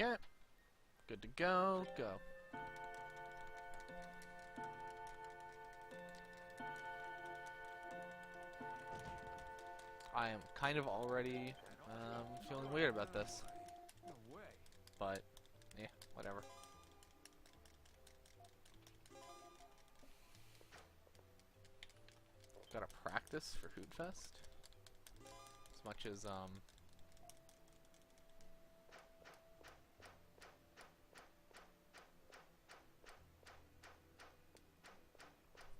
Okay. Good to go. Go. I am kind of already feeling weird about this. But, yeah, whatever. Gotta practice for Food Fest. As much as,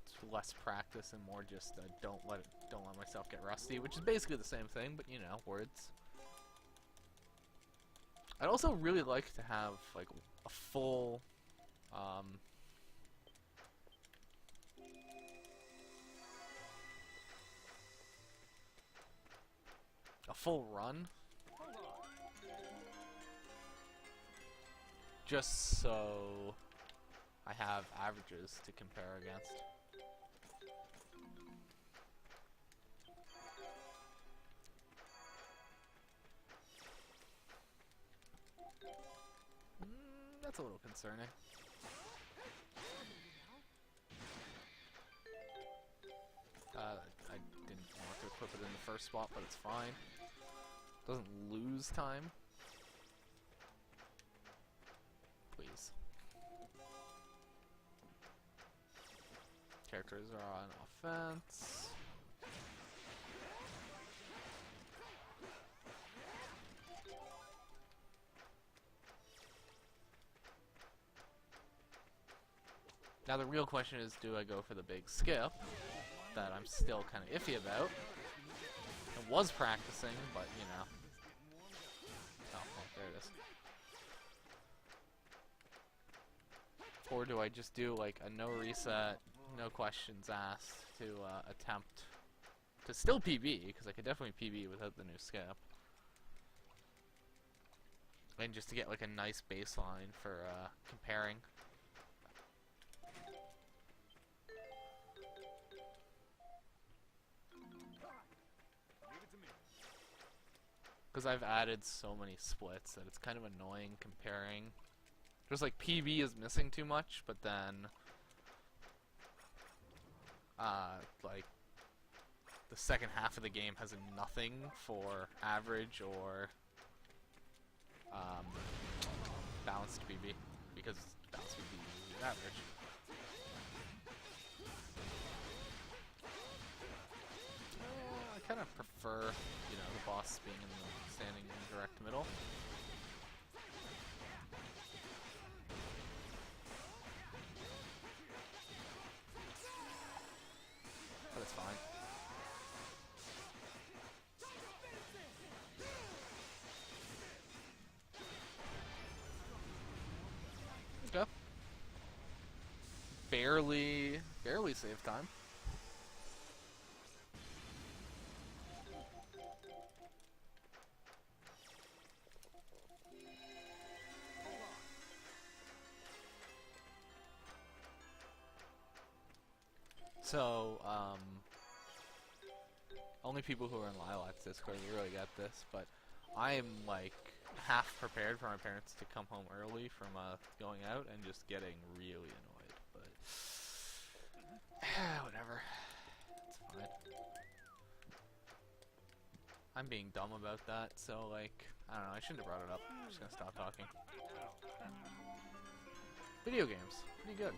it's less practice and more just don't let myself get rusty, which is basically the same thing, but you know, words. I'd also really like to have like a full run, just so I have averages to compare against. That's a little concerning. I didn't want to equip it in the first spot, but it's fine. Doesn't lose time. Please. Characters are on offense. Now the real question is, do I go for the big skip that I'm still kind of iffy about? I was practicing, but you know. Oh, well, there it is. Or do I just do like a no reset, no questions asked to attempt to still PB, because I could definitely PB without the new skip. And just to get like a nice baseline for comparing. Because I've added so many splits that it's kind of annoying comparing. Just like PB is missing too much, but then like the second half of the game has nothing for average or balanced PB, because balanced PB is average. I kind of prefer, you know, the boss being in the standing in the direct middle. But it's fine. Okay. Barely save time. So, only people who are in Lilac's Discord really get this, but I am like half prepared for my parents to come home early from going out and just getting really annoyed, but whatever, it's fine. I'm being dumb about that, so like, I don't know, I shouldn't have brought it up. I'm just gonna stop talking. Video games, pretty good.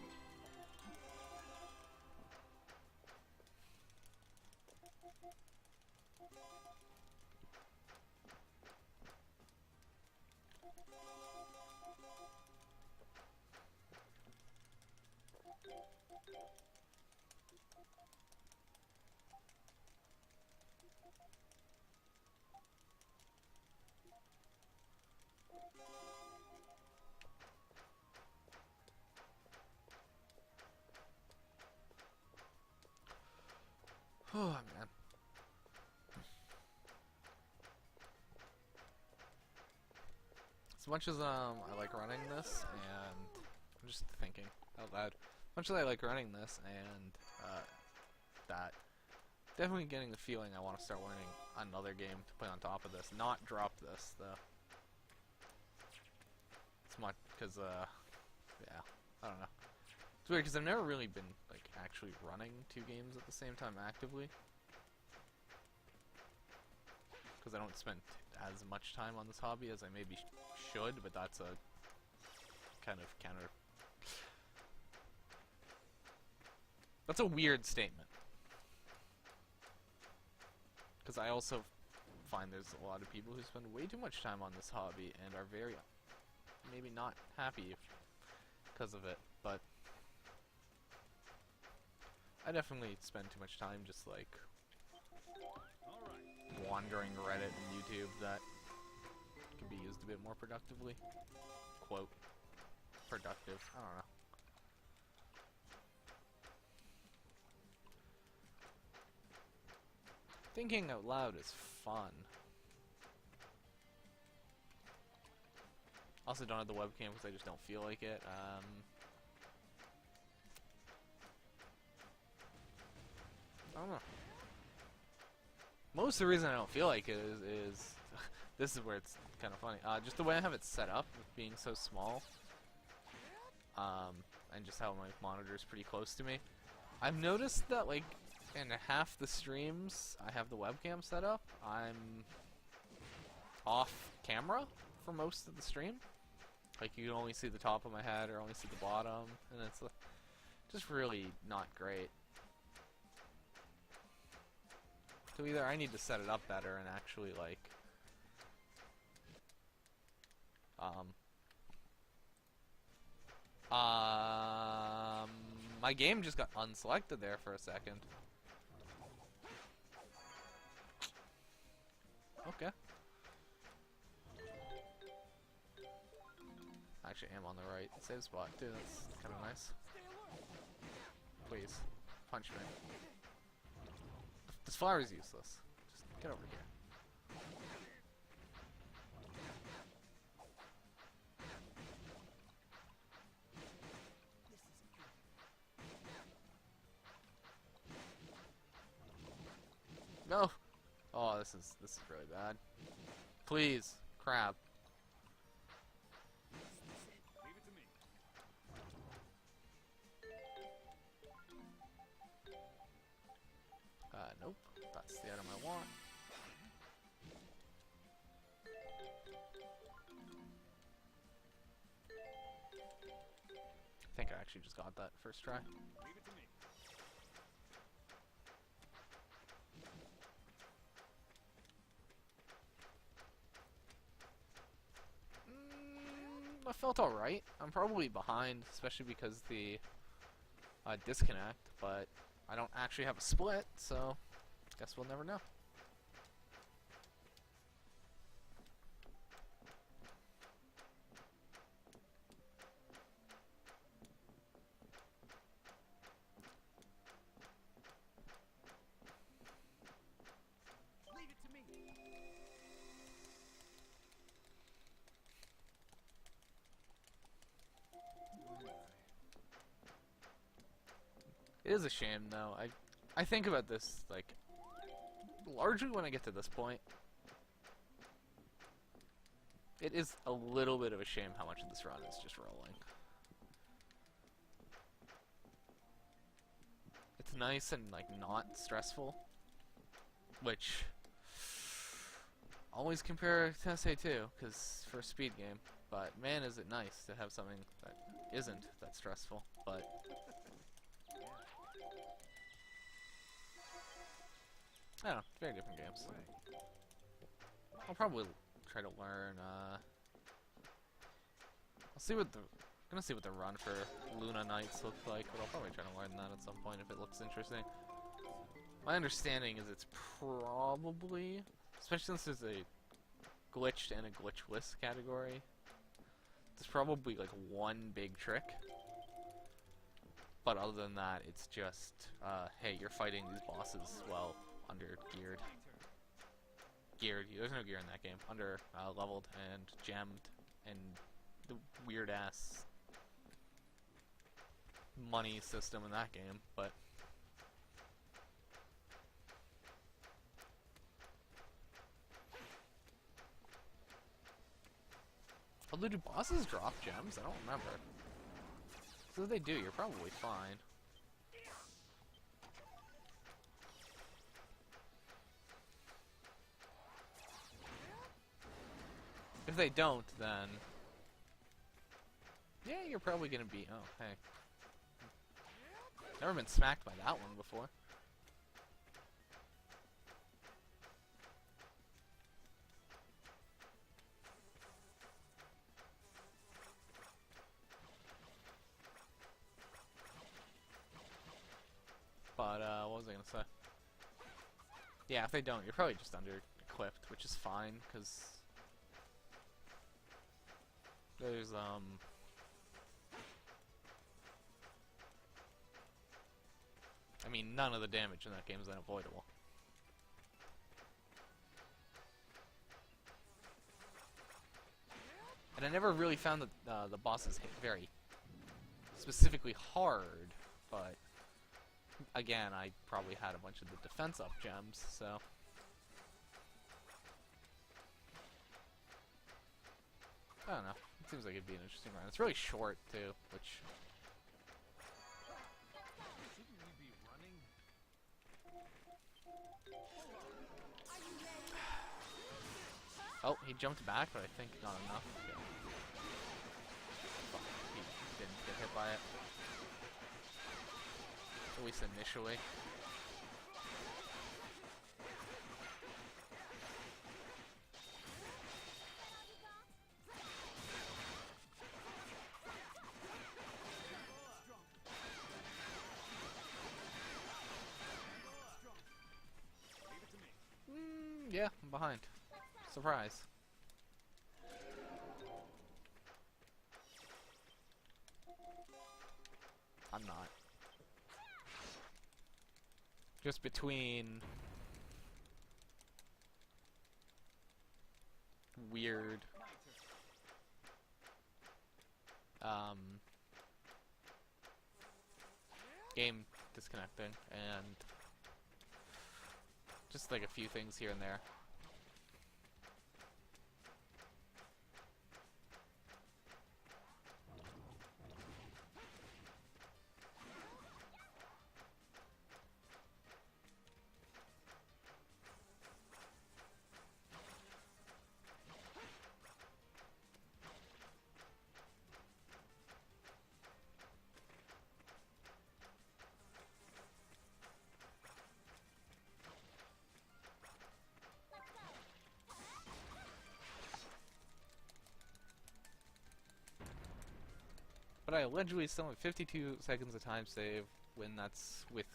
Oh man. As much as I like running this, and I'm just thinking out loud. As much as I like running this, and that, definitely getting the feeling I want to start learning another game to play on top of this. Not drop this though. because yeah, I don't know. It's weird because I've never really been like actually running 2 games at the same time actively, because I don't spend as much time on this hobby as I maybe should, but that's a kind of counter. That's a weird statement, because I also find there's a lot of people who spend way too much time on this hobby and are very maybe not happy because of it, but I definitely spend too much time just like wandering Reddit and YouTube that can be used a bit more productively. Quote, productive, I don't know. Thinking out loud is fun. Also don't have the webcam because I just don't feel like it. I don't know. Most of the reason I don't feel like it is this is where it's kind of funny. Just the way I have it set up, with being so small, and just how my monitor is pretty close to me. I've noticed that like in half the streams I have the webcam set up, I'm off camera for most of the stream. Like you can only see the top of my head or only see the bottom, and it's just really not great. So either I need to set it up better and actually like my game just got unselected there for a second. Okay. Actually, I am on the right save spot too. That's kind of nice. Please, punch me. This flower is useless. Just get over here. No. Oh, this is really bad. Please, crab. Nope. That's the item I want. I think I actually just got that first try. I felt alright. I'm probably behind, especially because the disconnect, but I don't actually have a split, so guess we'll never know. Leave it to me. It is a shame, though. I think about this, like, largely when I get to this point. It is a little bit of a shame how much of this run is just rolling. It's nice and, like, not stressful, which always compare to SA2, because for a speed game. But man, is it nice to have something that isn't that stressful, but I don't know, very different games. I'll probably try to learn, I'll see what the, I'm gonna see what the run for Luna Nights looks like, but I'll probably try to learn that at some point if it looks interesting. My understanding is it's probably, especially since there's a glitched and a glitchless category, there's probably like one big trick. But other than that, it's just, hey, you're fighting these bosses, well, under geared. There's no gear in that game. Under leveled and gemmed and the weird ass money system in that game, but Although, do bosses drop gems? I don't remember. So if they do, you're probably fine. If they don't, then... yeah, you're probably gonna be... oh, hey. Never been smacked by that one before. But, what was I gonna say? Yeah, if they don't, you're probably just under-equipped, which is fine, because... there's, I mean, none of the damage in that game is unavoidable. And I never really found the bosses hit very specifically hard, but again, I probably had a bunch of the defense up gems, so... I don't know. It seems like it'd be an interesting run. It's really short, too, which... Shouldn't we be running? oh, he jumped back, but I think not enough. Yeah. Fuck, he didn't get hit by it. At least initially. Yeah, I'm behind. Surprise. I'm not. Just between weird game disconnecting and just like a few things here and there. But I allegedly still have 52 seconds of time save when that's with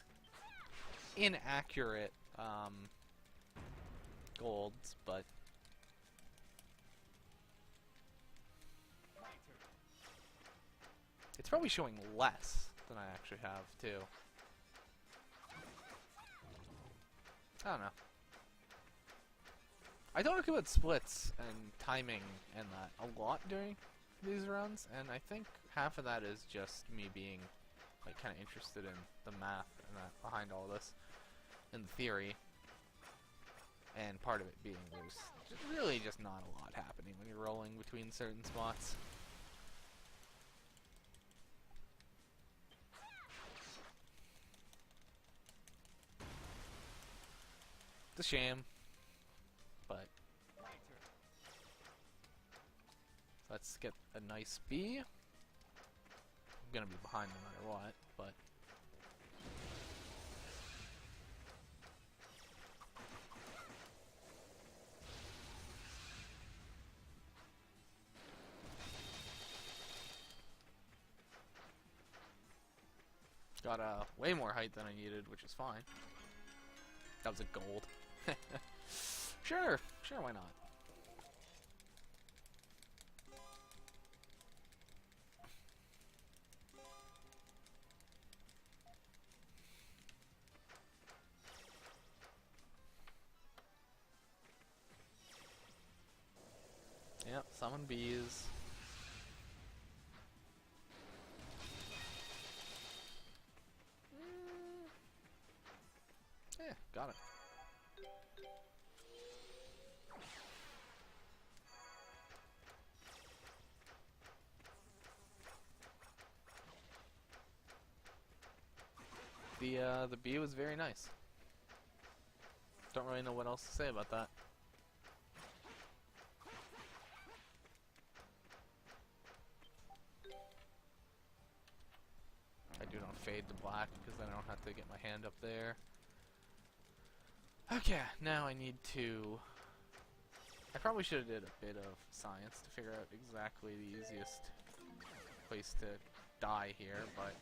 inaccurate golds, but it's probably showing less than I actually have too. I don't know. I don't think about splits and timing and that a lot during these runs, and I think half of that is just me being like kind of interested in the math and that behind all this and the theory, and part of it being there's really just not a lot happening when you're rolling between certain spots. It's a shame, but let's get a nice B. I'm gonna be behind no matter what, but got way more height than I needed, which is fine. That was a gold. Sure, why not? Yep, summon bees. Yeah, got it. the bee was very nice. Don't really know what else to say about that. I do not fade to black because then I don't have to get my hand up there. Okay, now I need to... I probably should have did a bit of science to figure out exactly the easiest place to die here, but...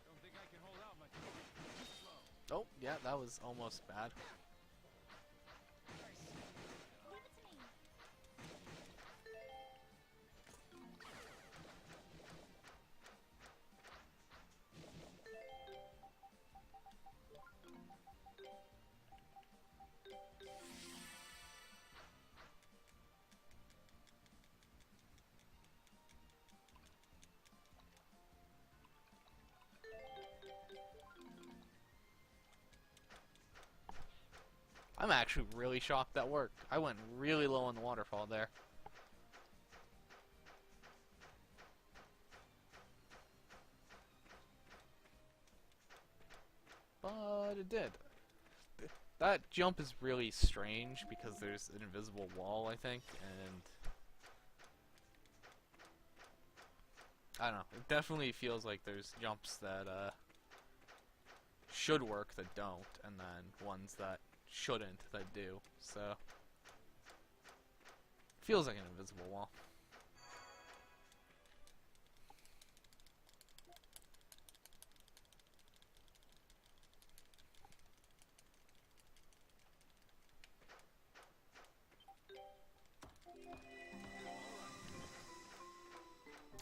Don't think I can hold out much longer. Too slow. Oh, yeah, that was almost bad. I'm actually really shocked that worked. I went really low on the waterfall there. But it did. That jump is really strange because there's an invisible wall, I think, and... I don't know. It definitely feels like there's jumps that should work that don't, and then ones that shouldn't that do. So feels like an invisible wall.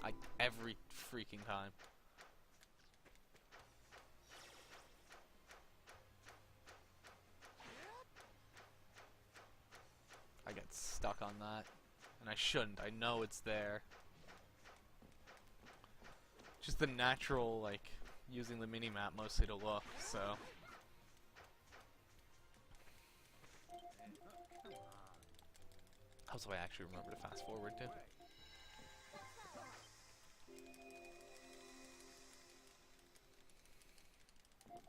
Like every freaking time. I get stuck on that. And I shouldn't. I know it's there. Just the natural, like, using the mini-map mostly to look, so... Also, I actually remember to fast forward, too.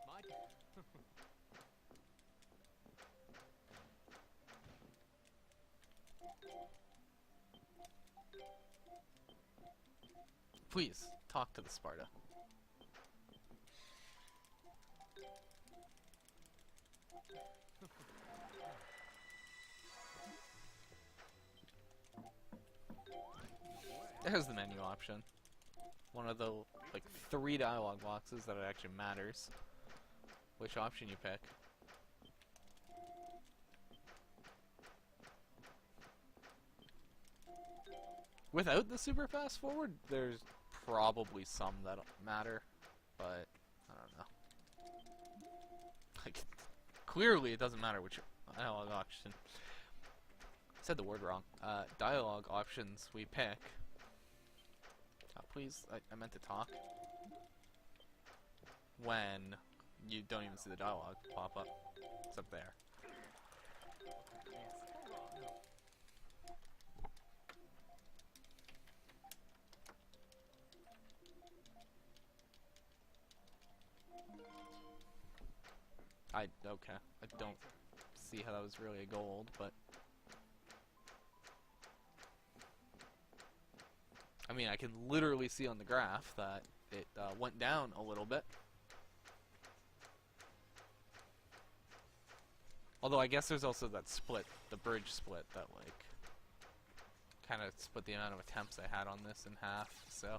My turn. Please, talk to the Sparta. There's the menu option. One of the, like, 3 dialogue boxes that it actually matters. Which option you pick. Without the super fast forward, there's probably some that matter, but I don't know. Like, clearly it doesn't matter which dialogue option. I said the word wrong. Dialogue options we pick. Please, I meant to talk. When you don't even see the dialogue pop up. It's up there. Okay. I don't see how that was really a gold, but... I mean, I can literally see on the graph that it went down a little bit. Although I guess there's also that split, the bridge split, that like kind of split the amount of attempts I had on this in half, so...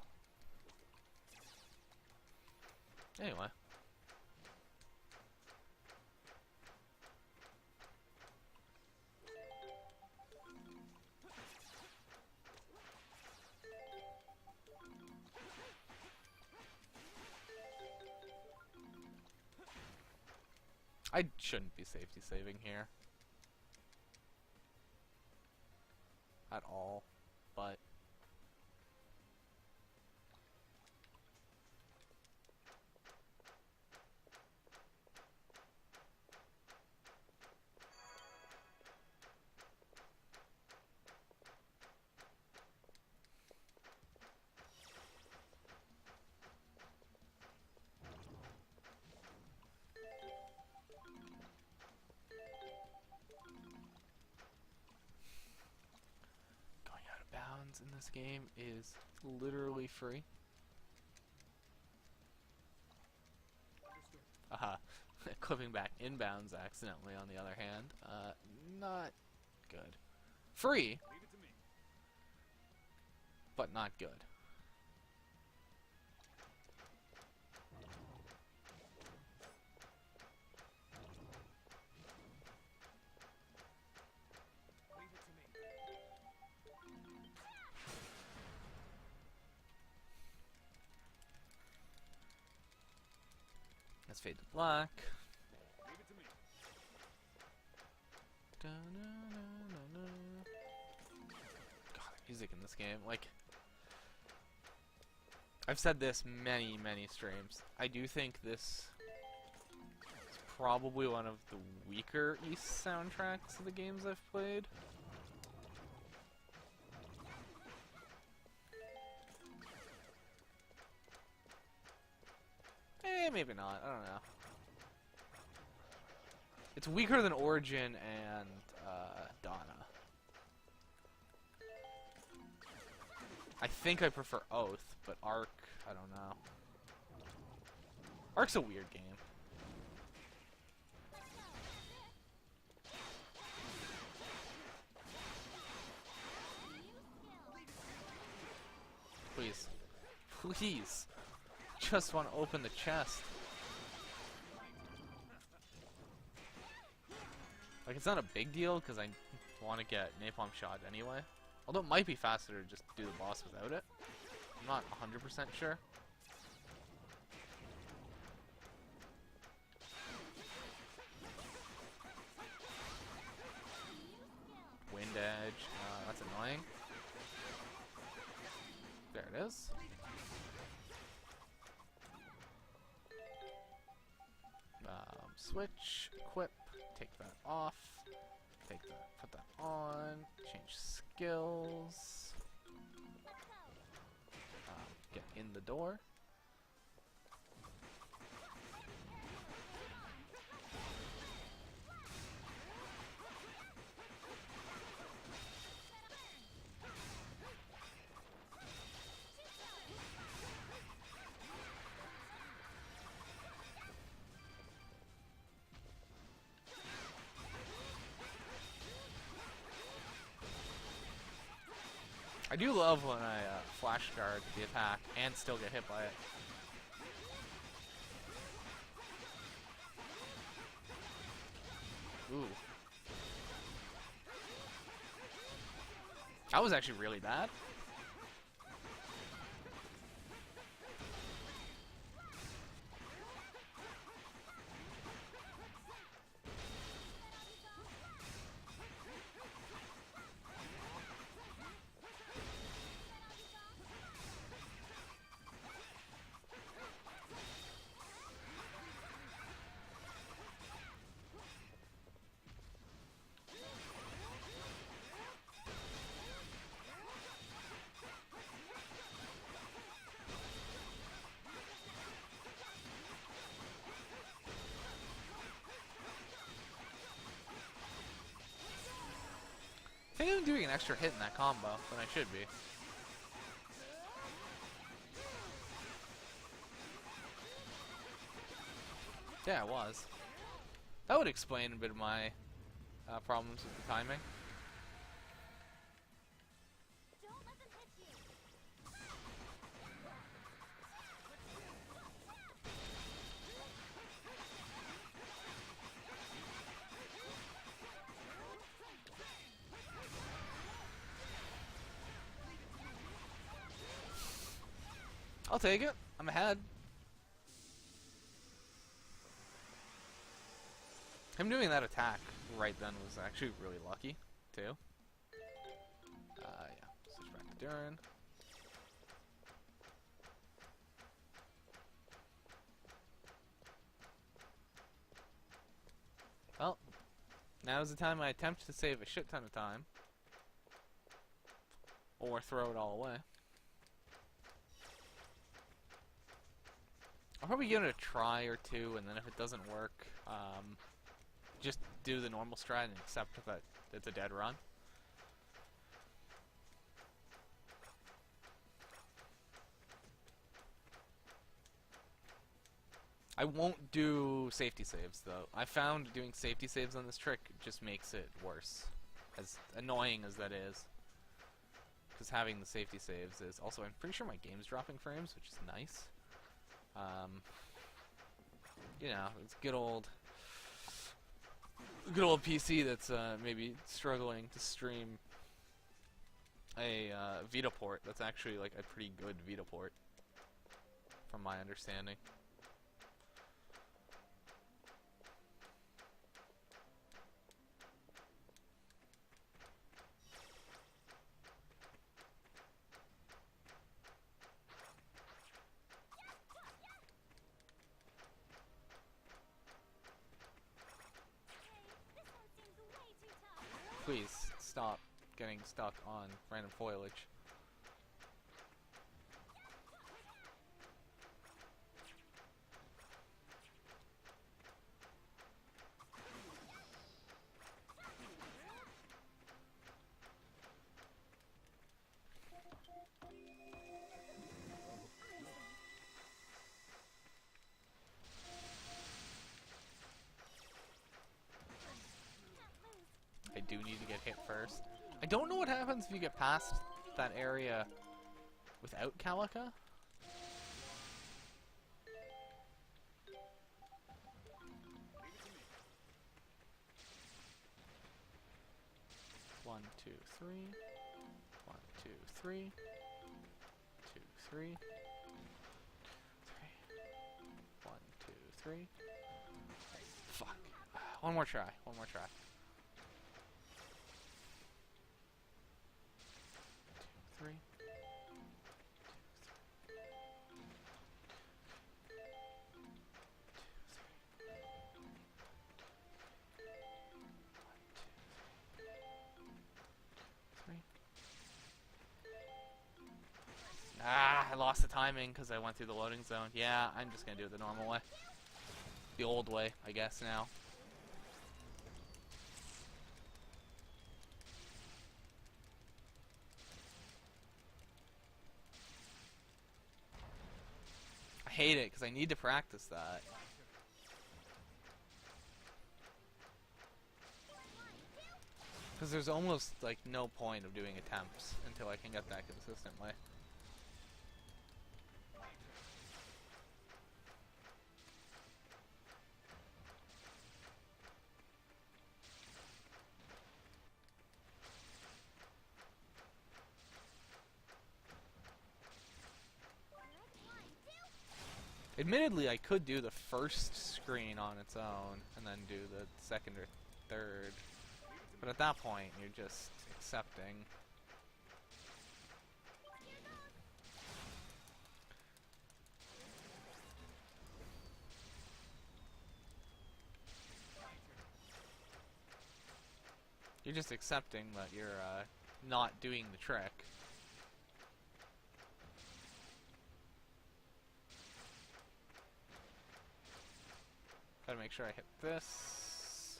Anyway. I shouldn't be safety saving here. At all. But... inbounds in this game is literally free. Aha. Clipping back inbounds accidentally, on the other hand. Not good. Free, Leave it to me. but not good. Leave it to me. Let's fade to black. Leave it to me. God, the music in this game, like, I've said this many, many streams. I do think this is probably one of the weaker East soundtracks of the games I've played. Maybe not. I don't know. It's weaker than Origin and Donna. I think I prefer Oath, but Ark, I don't know. Ark's a weird game. Please. Please. Just want to open the chest. Like, it's not a big deal because I want to get napalm shot anyway. Although it might be faster to just do the boss without it. I'm not 100% sure. Wind edge. That's annoying. There it is. Switch, equip, take that off, take that, put that on, change skills, get in the door. I do love when I flash guard the attack and still get hit by it. Ooh. That was actually really bad. I think I'm doing an extra hit in that combo than I should be. Yeah, it was. That would explain a bit of my problems with the timing. Don't let them hit you. I'll take it. I'm ahead. Him doing that attack right then was actually really lucky, too. Yeah. Switch back to Durin. Well, now's the time I attempt to save a shit ton of time. Or throw it all away. I'll probably give it a try or two, and then if it doesn't work, just do the normal strat and accept that it's a dead run. I won't do safety saves though. I found doing safety saves on this trick just makes it worse. As annoying as that is. Because having the safety saves is also, I'm pretty sure my game's dropping frames, which is nice. You know, it's good old PC that's maybe struggling to stream a Vita port. That's actually like a pretty good Vita port, from my understanding. This one seems way too tough. Please stop getting stuck on random foliage. I do need to get hit first. I don't know what happens if you get past that area without Calica. One, two, three. 1, 2, 3. 2, 3. 3. 1, 2, 3. Fuck. One more try. One more try. 2, 3. 3. Ah, I lost the timing because I went through the loading zone. Yeah, I'm just gonna do it the normal way. The old way, I guess, now. I hate it because I need to practice that. Because there's almost like no point of doing attempts until I can get that consistently. Admittedly, I could do the first screen on its own and then do the second or third. But at that point, you're just accepting. You're just accepting that you're not doing the trick. Gotta make sure I hit this.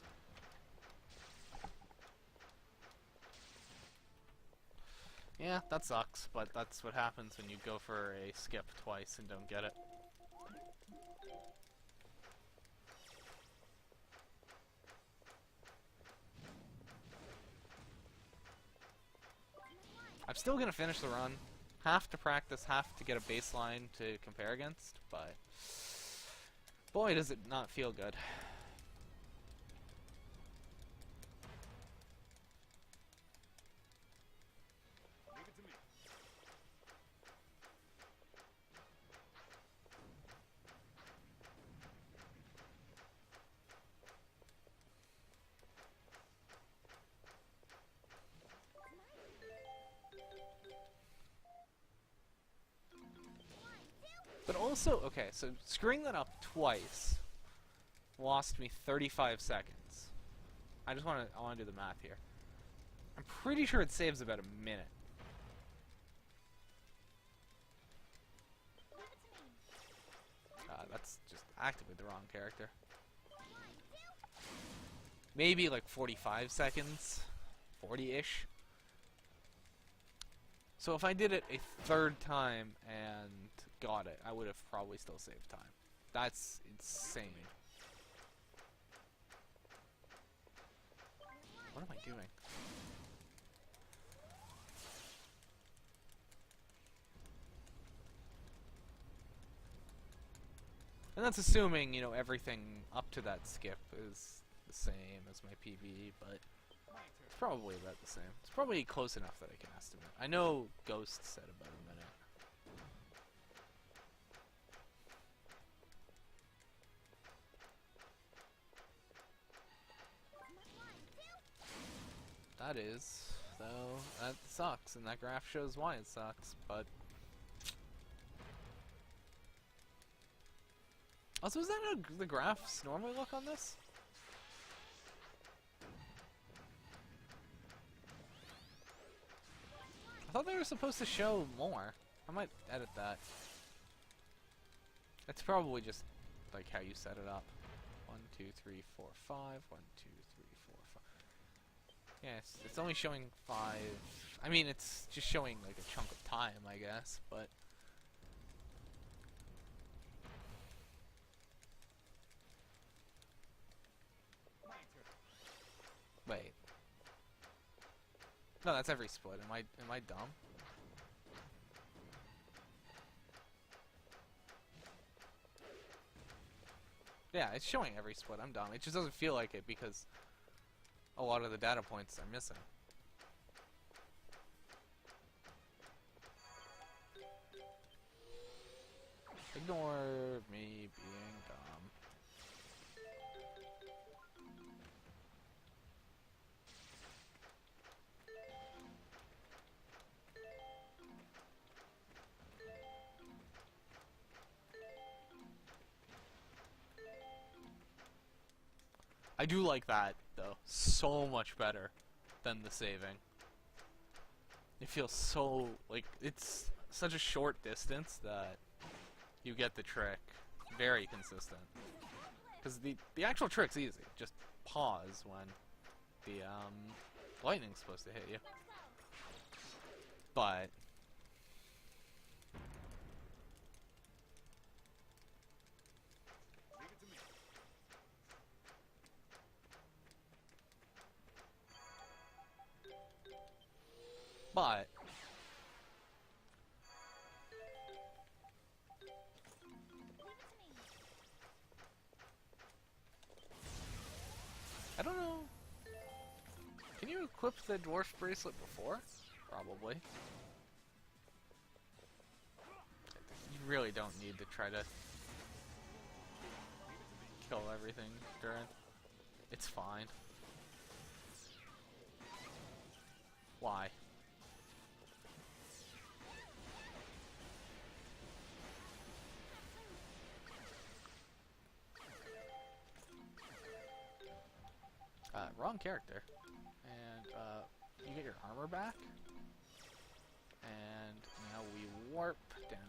Yeah, that sucks, but that's what happens when you go for a skip twice and don't get it. I'm still gonna finish the run. Have to practice, have to get a baseline to compare against, but boy, does it not feel good. Leave it to me. But also, okay, so screwing that up twice lost me 35 seconds. I want to do the math here. I'm pretty sure it saves about a minute. That's just actively the wrong character. Maybe like 45 seconds, 40-ish. So if I did it a third time and got it, I would have probably still saved time. That's insane. What am I doing? And that's assuming, you know, everything up to that skip is the same as my PB, but it's probably about the same. It's probably close enough that I can estimate. I know Ghost said about a minute. That is, though, that sucks, and that graph shows why it sucks, but... Also, is that how the graphs normally look on this? I thought they were supposed to show more. I might edit that. It's probably just, like, how you set it up. 1, 2, 3, 4, 5. 1, 2, 3, 4, 5. Yeah, it's only showing 5. I mean, it's just showing like a chunk of time, I guess, but... Wait. No, that's every split. Am I dumb? Yeah, it's showing every split. I'm dumb. It just doesn't feel like it because a lot of the data points are missing. Ignore me being dumb. I do like that, though. So much better than the saving. It feels so, like, it's such a short distance that you get the trick very consistent. Because the actual trick's easy. Just pause when the lightning's supposed to hit you. But But I don't know. Can you equip the dwarf bracelet before? Probably. You really don't need to try to kill everything during. It's fine. Why? Wrong character. And, you get your armor back. And now we warp down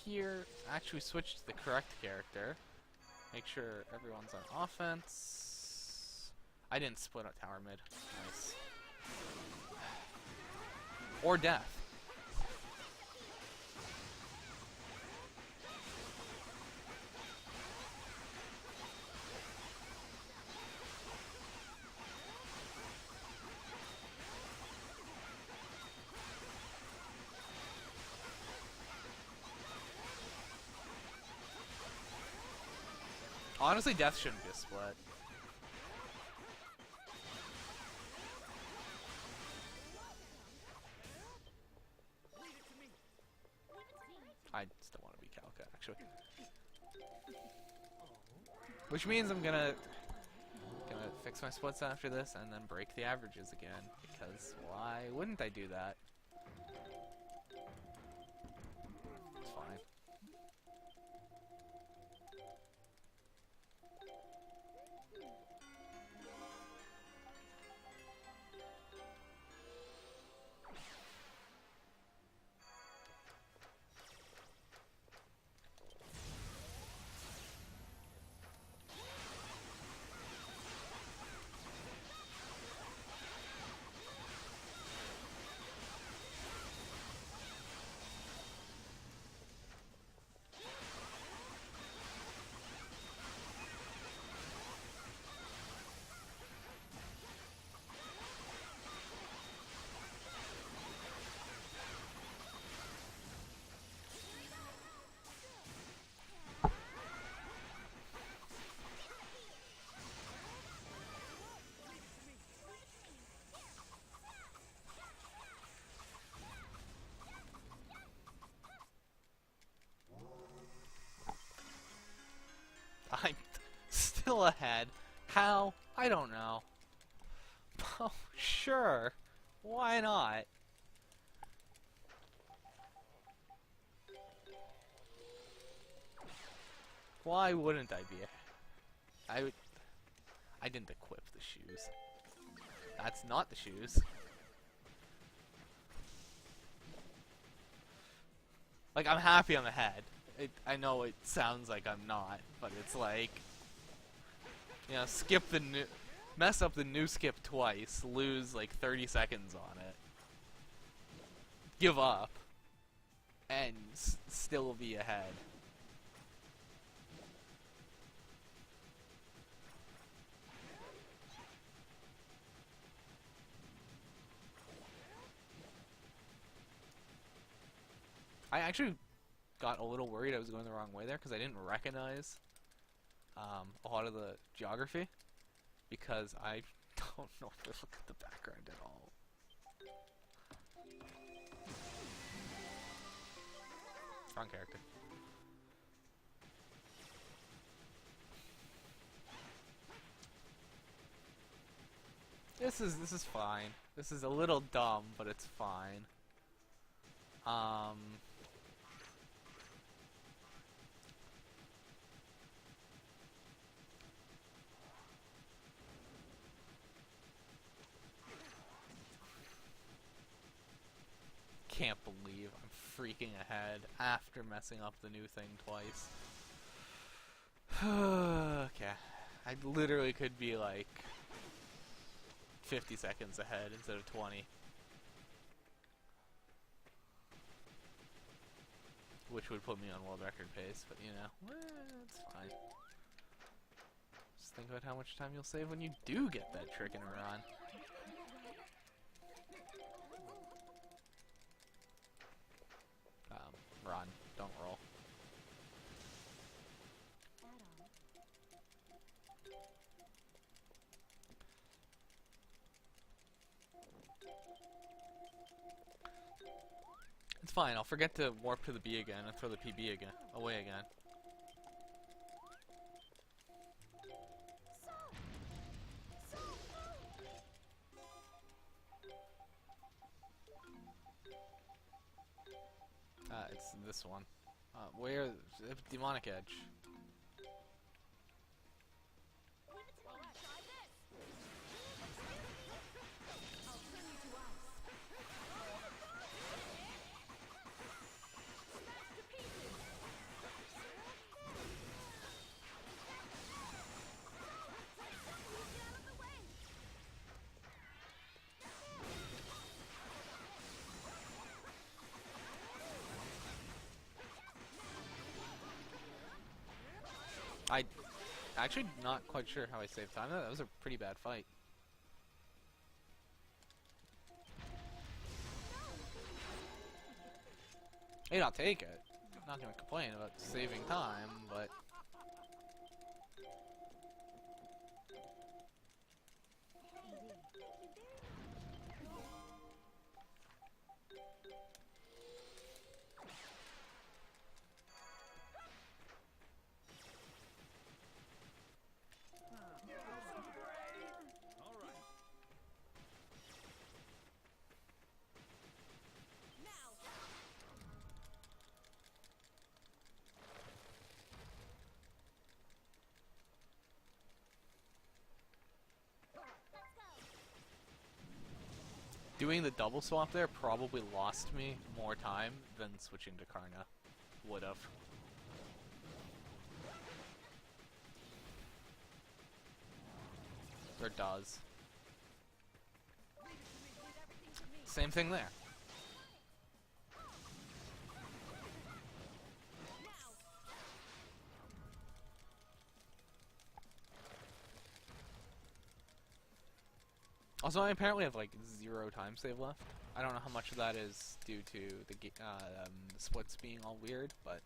here. Actually switch to the correct character. Make sure everyone's on offense. I didn't split out tower mid. Nice. Or death. Honestly, death shouldn't be a split. I still want to be Calca, actually. Which means I'm gonna fix my splits after this and then break the averages again. Because why wouldn't I do that? It's fine. still ahead. How? I don't know. Oh, sure. Why not? Why wouldn't I be? I didn't equip the shoes. That's not the shoes. Like, I'm happy I'm ahead. I know it sounds like I'm not, but it's like, you know, skip the new, mess up the new skip twice, lose like 30 seconds on it, give up, and still be ahead. I actually got a little worried I was going the wrong way there because I didn't recognize a lot of the geography because I don't know if to look at the background at all. Wrong character. This is fine. This is a little dumb, but it's fine. Can't believe I'm freaking ahead after messing up the new thing twice. Okay. I literally could be like 50 seconds ahead instead of 20. Which would put me on world record pace, but you know, it's fine. Just think about how much time you'll save when you do get that trick in a run. Run, don't roll. It's fine, I'll forget to warp to the B again and throw the PB again, away again. It's this one. Where? Demonic Edge. I actually not quite sure how I saved time. That was a pretty bad fight. Hey, I'll take it. Not gonna complain about saving time, but doing the double swap there probably lost me more time than switching to Karna would've. Or does. Same thing there. Also, I apparently have like 0 time save left. I don't know how much of that is due to the splits being all weird, but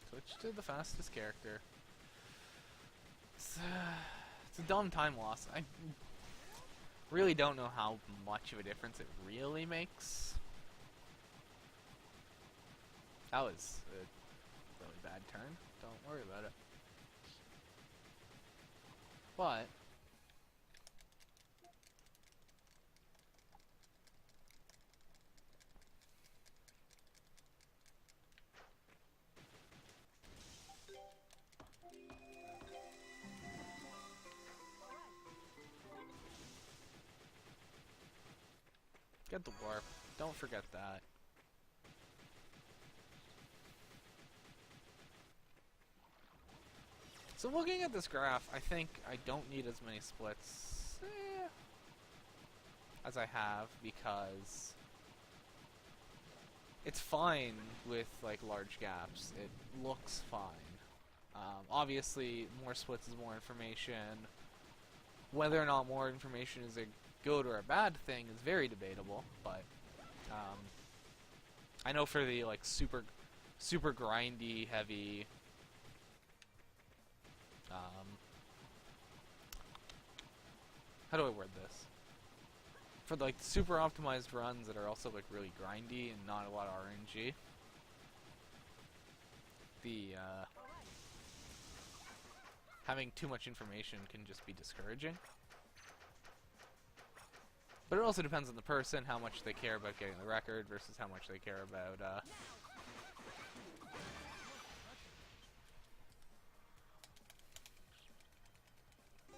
switch to the fastest character. It's a dumb time loss. Really don't know how much of a difference it really makes. That was a really bad turn. Don't worry about it. But get the warp. Don't forget that. So looking at this graph, I think I don't need as many splits as I have, because it's fine with like large gaps. It looks fine. Obviously, more splits is more information. Whether or not more information is a good or a bad thing is very debatable, but I know for the like super grindy, heavy how do I word this? For like super optimized runs that are also like really grindy and not a lot of RNG, the having too much information can just be discouraging. But it also depends on the person, how much they care about getting the record versus how much they care about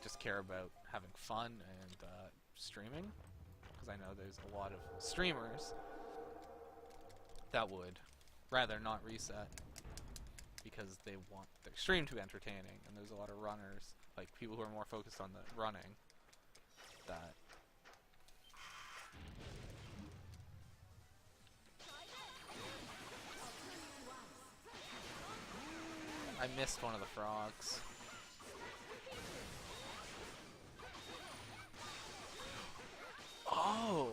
just care about having fun and streaming. Because I know there's a lot of streamers that would rather not reset because they want their stream to be entertaining, and there's a lot of runners, like people who are more focused on the running, that I missed one of the frogs. Oh!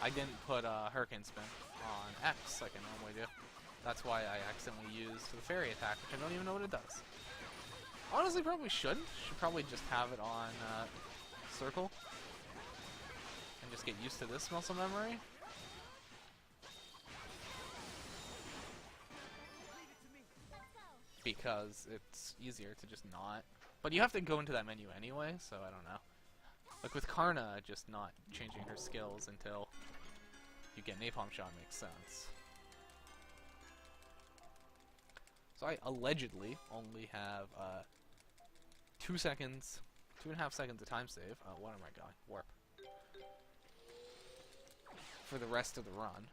I didn't put Hurricane Spin on X like I normally do. That's why I accidentally used the fairy attack, which I don't even know what it does. Honestly, probably shouldn't. Should probably just have it on circle and just get used to this muscle memory. Because it's easier to just not. But you have to go into that menu anyway, so I don't know. Like with Karna, just not changing her skills until you get Napalm Shot makes sense. So I allegedly only have 2 seconds, 2.5 seconds of time save. What am I going? Warp. For the rest of the run.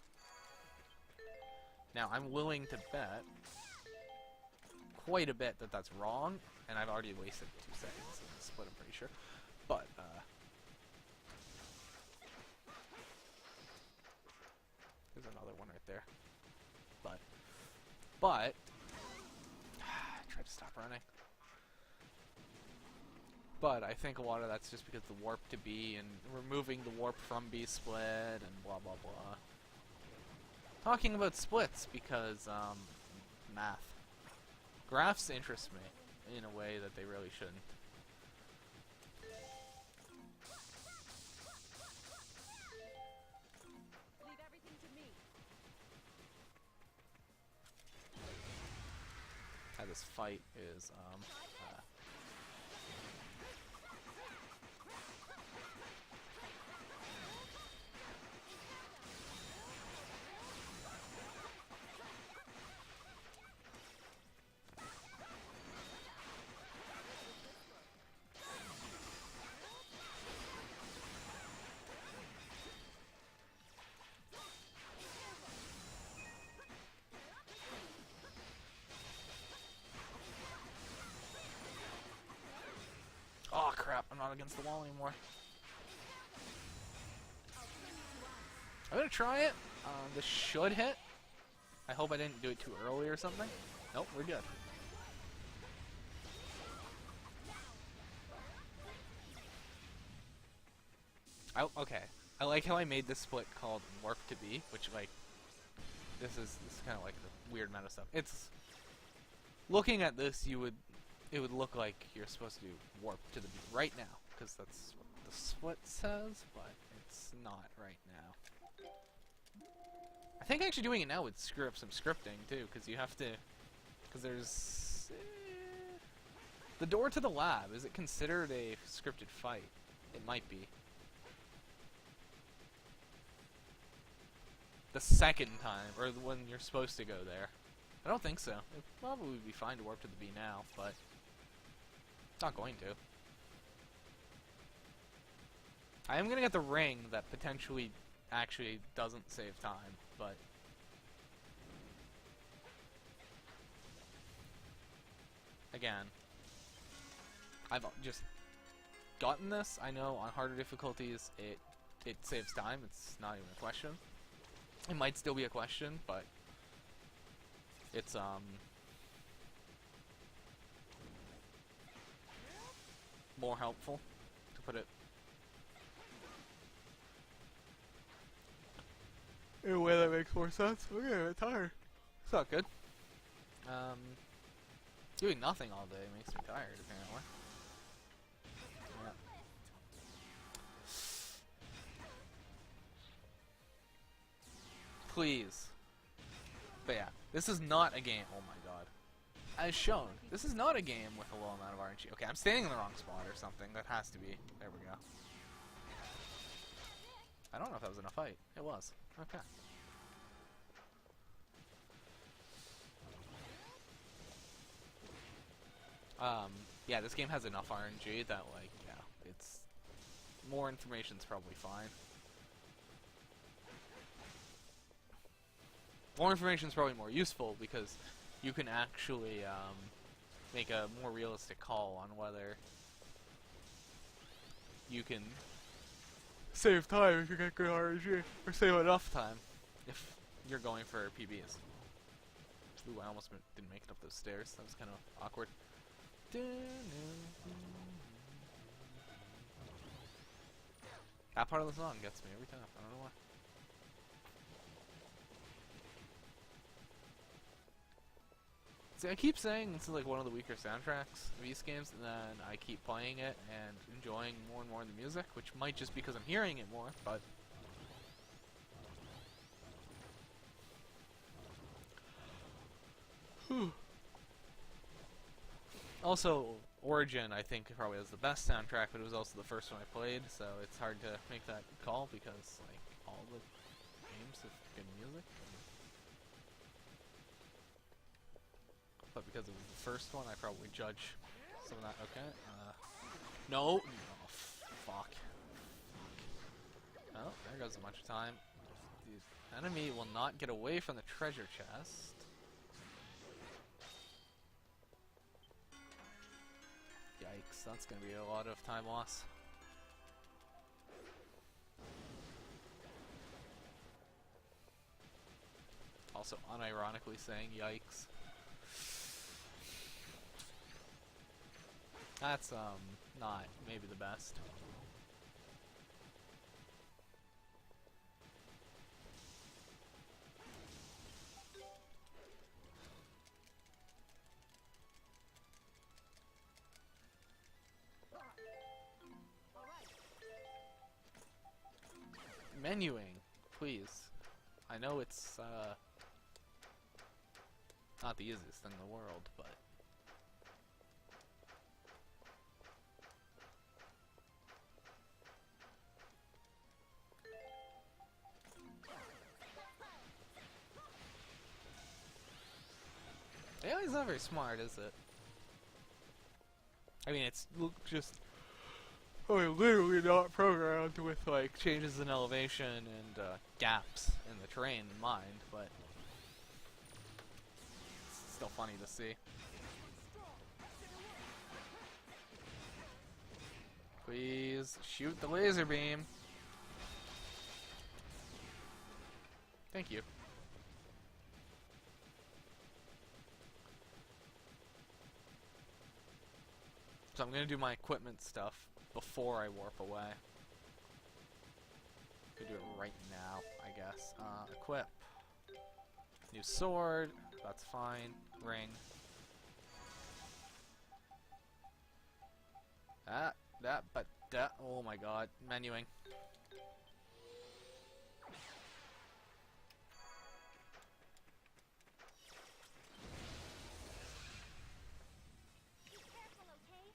Now I'm willing to bet quite a bit that that's wrong, and I've already wasted 2 seconds in the split, I'm pretty sure. But there's another one right there. But try to stop running. But I think a lot of that's just because the warp to B and removing the warp from B split and blah blah blah. Talking about splits because math. Graphs interest me in a way that they really shouldn't. Leave everything to me. How this fight is oh crap, I'm not against the wall anymore. I'm gonna try it. This should hit. I hope I didn't do it too early or something. Nope, we're good. Okay. I like how I made this split called Warp to B, which like this is kind of like the weird meta stuff. It's looking at this, you would it would look like you're supposed to warp to the beat right now, because that's what the split says, but it's not right now. I think actually doing it now would screw up some scripting too, because you have to, because there's the door to the lab. Is it considered a scripted fight? It might be. The second time, or when you're supposed to go there. I don't think so. It probably would be fine to warp to the B now, but not going to. I am gonna get the ring that potentially actually doesn't save time, but again, I've just gotten this. I know on harder difficulties it saves time. It's not even a question. It might still be a question, but it's more helpful to put it in a way that makes more sense. I'm getting a bit tired. It's not good. Doing nothing all day makes me tired, apparently. Yeah. Please. But yeah, this is not a game. Oh my god. As shown, this is not a game with a low amount of RNG. Okay, I'm standing in the wrong spot or something. That has to be. There we go. I don't know if that was in a fight. It was. Okay. Yeah, this game has enough RNG that, like, yeah, it's... more information's probably fine. More information's probably more useful because you can actually, make a more realistic call on whether you can save time if you get good RNG, or save enough time if you're going for PBs. Ooh, I almost didn't make it up those stairs. That was kind of awkward. That part of the song gets me every time. I don't know why. See, I keep saying this is like one of the weaker soundtracks of these games, and then I keep playing it and enjoying more and more of the music, which might just because I'm hearing it more, but... Also, Origin, I think, probably has the best soundtrack, but it was also the first one I played, so it's hard to make that call because, like, all the games have good music. But because it was the first one, I probably judge some of that. Okay. No. Oh, fuck. Oh, there goes a bunch of time. The enemy will not get away from the treasure chest. Yikes, that's gonna be a lot of time loss. Also, unironically saying yikes. That's, not maybe the best. Menuing, please. I know it's, not the easiest thing in the world, but... Yeah, he's not very smart, is it? I mean, it's just... Oh, literally not programmed with, like, changes in elevation and, gaps in the terrain in mind, but... It's still funny to see. Please, shoot the laser beam! Thank you. So I'm gonna do my equipment stuff before I warp away. Could do it right now, I guess. Equip. New sword. That's fine. Ring. Oh my god, menuing. Be careful, okay?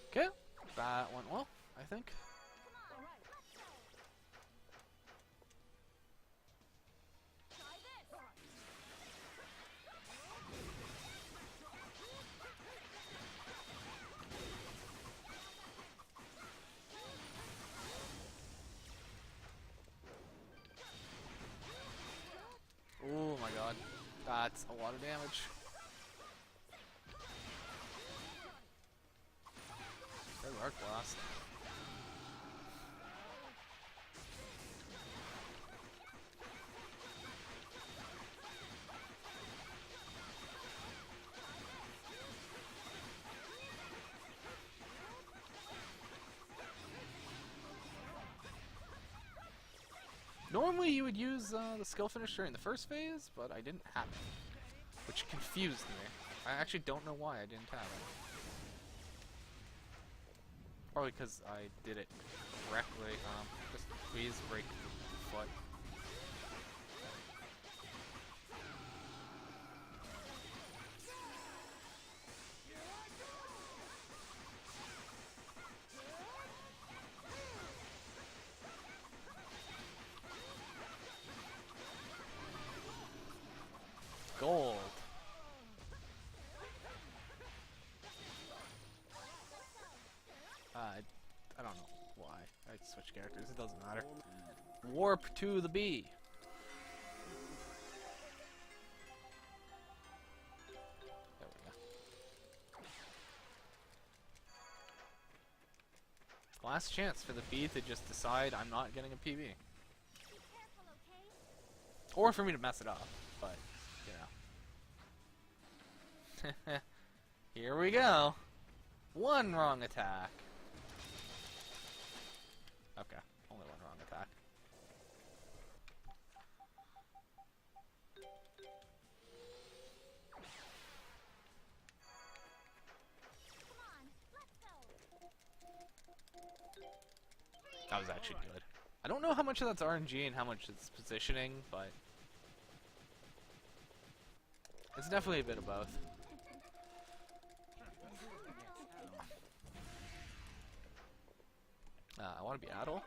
Okay, that went well, I think. Come on, let's go. Try this. Oh my god, that's a lot of damage. Good work, Blast. Normally you would use the skill finish during the first phase, but I didn't have it, which confused me. I actually don't know why I didn't have it. Probably because I did it correctly. Just squeeze, break foot. Gold. I don't know why. I switched characters. It doesn't matter. Warp to the B. There we go. Last chance for the B to just decide I'm not getting a PB. Be careful, okay? Or for me to mess it up, but, you know. Here we go. One wrong attack. Okay, only one wrong attack. Come on, let's go. That was actually good. I don't know how much of that's RNG and how much it's positioning, but it's definitely a bit of both. I want to be Adol.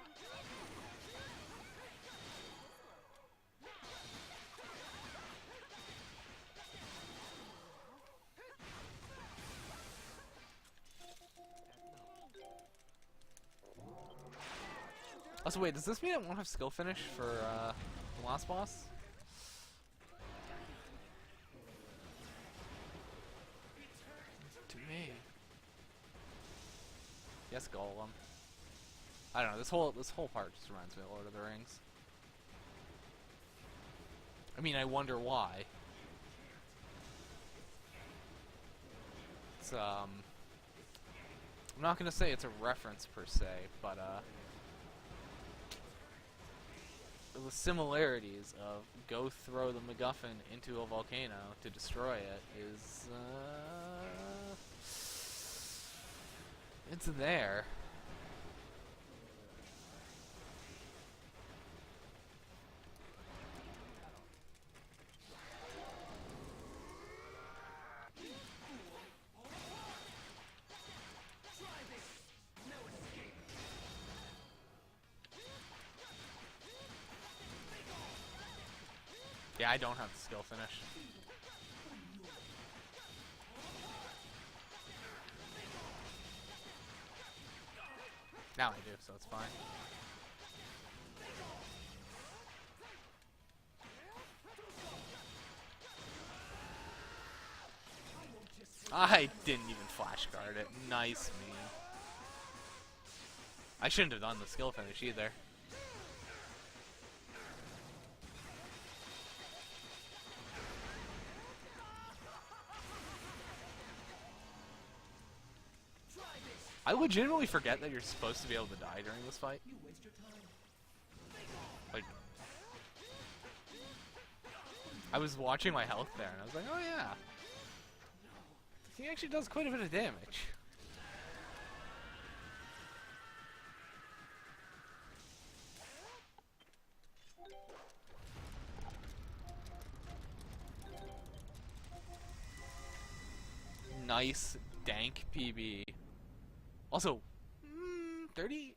Also, wait, does this mean I won't have skill finish for the last boss? To me. Yes, Golem. I don't know. This whole part just reminds me of Lord of the Rings. I mean, I wonder why. It's I'm not gonna say it's a reference per se, but the similarities of go throw the MacGuffin into a volcano to destroy it is it's there. Yeah, I don't have the skill finish. Now I do, so it's fine. I didn't even flash guard it. Nice me. I shouldn't have done the skill finish either. I legitimately forget that you're supposed to be able to die during this fight. Like, I was watching my health there, and I was like, oh yeah. He actually does quite a bit of damage. Nice dank PB. Also, 30?